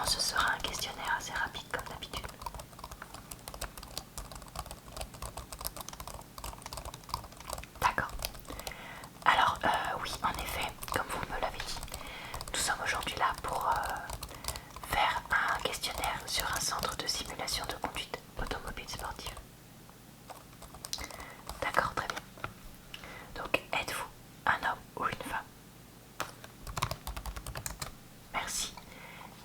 ce sera un questionnaire assez rapide comme d'habitude. D'accord. Alors oui, en effet, comme vous me l'avez dit, nous sommes aujourd'hui là pour faire un questionnaire sur un centre de simulation de conduite automobile sportive. D'accord, très bien. Donc, êtes-vous un homme ou une femme? Merci.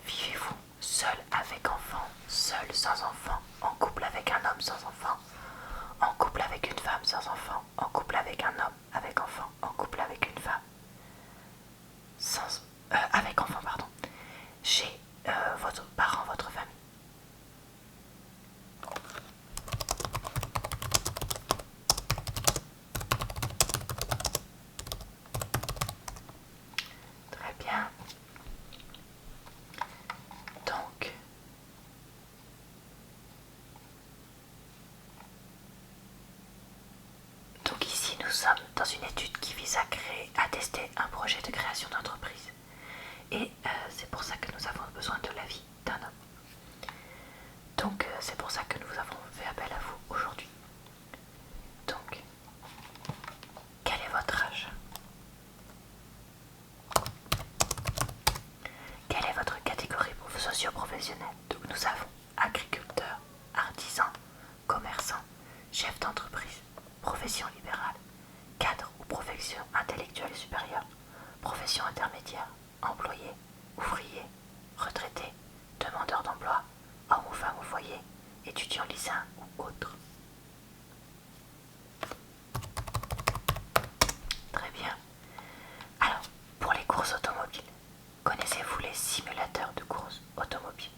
Vivez-vous seul avec enfant, seul sans enfant, en couple avec un homme sans enfant, en couple avec une femme sans enfant, en couple avec un homme avec enfant, en couple avec une femme avec enfant, pardon, chez votre parent, votre famille? Très bien. Donc ici nous sommes dans une étude qui vise à tester un projet de création d'entreprise. Et c'est pour ça que nous avons besoin de l'avis d'un homme. Donc c'est pour ça que nous avons fait appel à vous aujourd'hui. Donc, quel est votre âge? Quelle est votre catégorie socio-professionnelle? Donc nous avons agriculteur, artisan, commerçant, chef d'entreprise, profession libérale, cadre ou profession intellectuelle supérieure, profession intermédiaire, employé, ouvrier, retraité, demandeur d'emploi, homme ou femme au foyer, étudiant lycéen ou autre. Très bien. Alors, pour les courses automobiles, connaissez-vous les simulateurs de courses automobiles?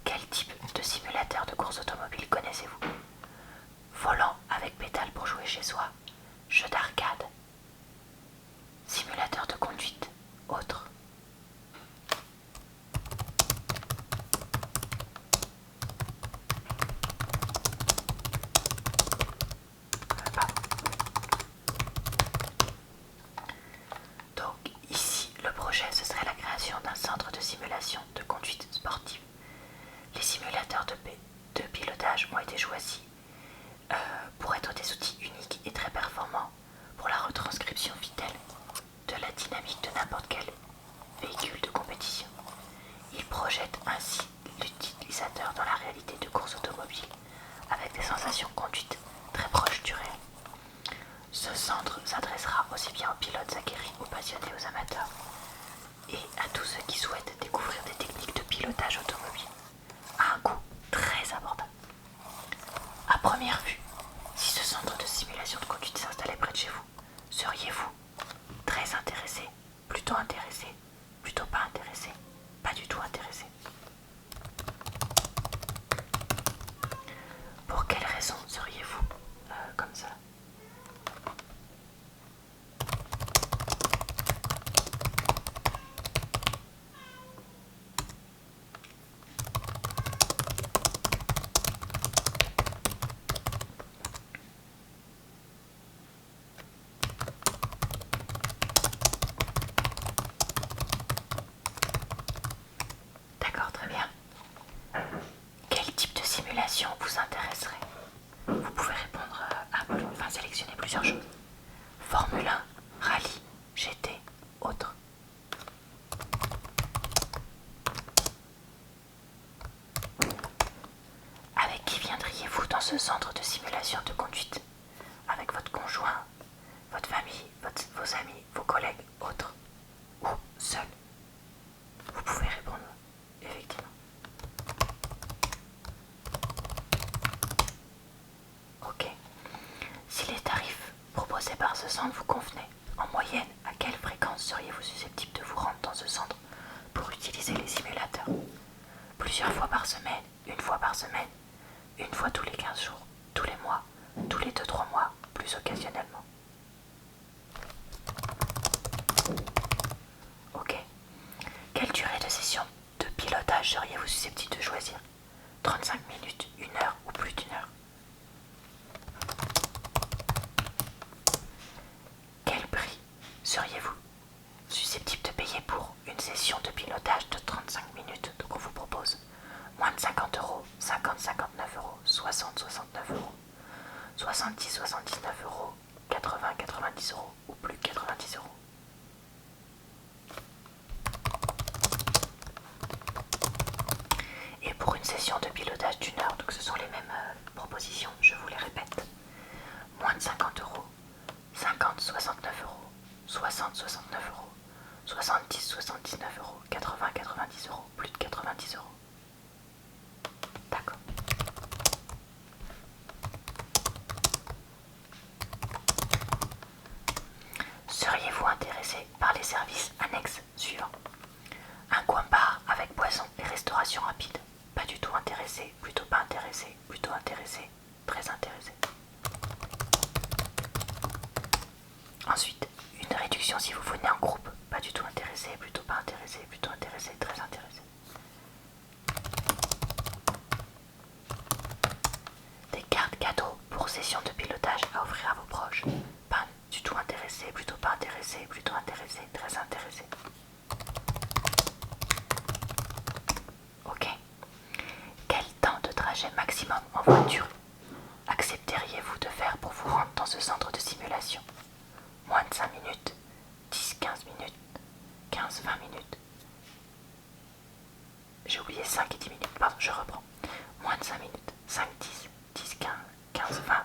Quel type de simulateur de course automobile connaissez-vous? Volant avec pédale pour jouer chez soi, jeu d'arcade, simulateur de conduite, autre. Donc ici, le projet, ce serait la création d'un centre de simulation de conduite sportive. Les simulateurs de pilotage ont été choisis pour être des outils uniques et très performants pour la retranscription fidèle de la dynamique de n'importe quel véhicule de compétition. Ils projettent ainsi l'utilisateur dans la réalité de course automobile avec des sensations conduite très proches du réel. Ce centre s'adressera aussi bien aux pilotes aguerris, aux passionnés, aux amateurs et à tous ceux qui souhaitent découvrir des techniques de pilotage automobile à un coût très abordable. À première vue, si ce centre de simulation de conduite s'installait près de chez vous, seriez-vous très intéressé, plutôt pas intéressé, pas du tout intéressé? Pour quelles raisons seriez-vous comme ça? D'accord, très bien. Quel type de simulation vous intéresserait? Vous pouvez répondre sélectionner plusieurs choses. Formule 1, rallye, GT, autre. Avec qui viendriez-vous dans ce centre de simulation de conduite? Avec votre conjoint, votre famille, vos amis, vos collègues, autres? Ou seul? Vous pouvez répondre, effectivement. Ok. Si les tarifs proposés par ce centre vous convenaient, en moyenne, à quelle fréquence seriez-vous susceptible de vous rendre dans ce centre pour utiliser les simulateurs? Plusieurs fois par semaine, une fois par semaine, une fois tous les 15 jours, tous les mois, tous les 2-3 mois, plus occasionnellement. Ok. Quelle durée de session de pilotage seriez-vous susceptible de choisir? 35 minutes, 1 heure ou plus d'1 heure? Quel prix seriez-vous susceptible de payer pour une session de pilotage? pour une session de pilotage d'1 heure. Donc ce sont les mêmes propositions, je vous les répète. Moins de 50 euros, 50, 69 euros, 60, 69 euros, 70, 79 euros, 80, 90 euros, plus de 90 euros. D'accord. Seriez-vous intéressé par les services annexes suivants? Un coin bar avec boisson et restauration rapide. Pas du tout intéressé, plutôt pas intéressé, plutôt intéressé, très intéressé. Ensuite, une réduction si vous venez en groupe. Pas du tout intéressé, plutôt pas intéressé, plutôt intéressé, très intéressé. Des cartes cadeaux pour session de pilotage à offrir à vos proches. Pas du tout intéressé, plutôt pas intéressé, plutôt intéressé, très intéressé. Ok. Quel temps de trajet maximum en voiture accepteriez-vous de faire pour vous rendre dans ce centre de simulation? Moins de 5 minutes, 10-15 minutes, 15-20 minutes. J'ai oublié 5 et 10 minutes, pardon, je reprends. Moins de 5 minutes, 5-10, 10-15, 15-20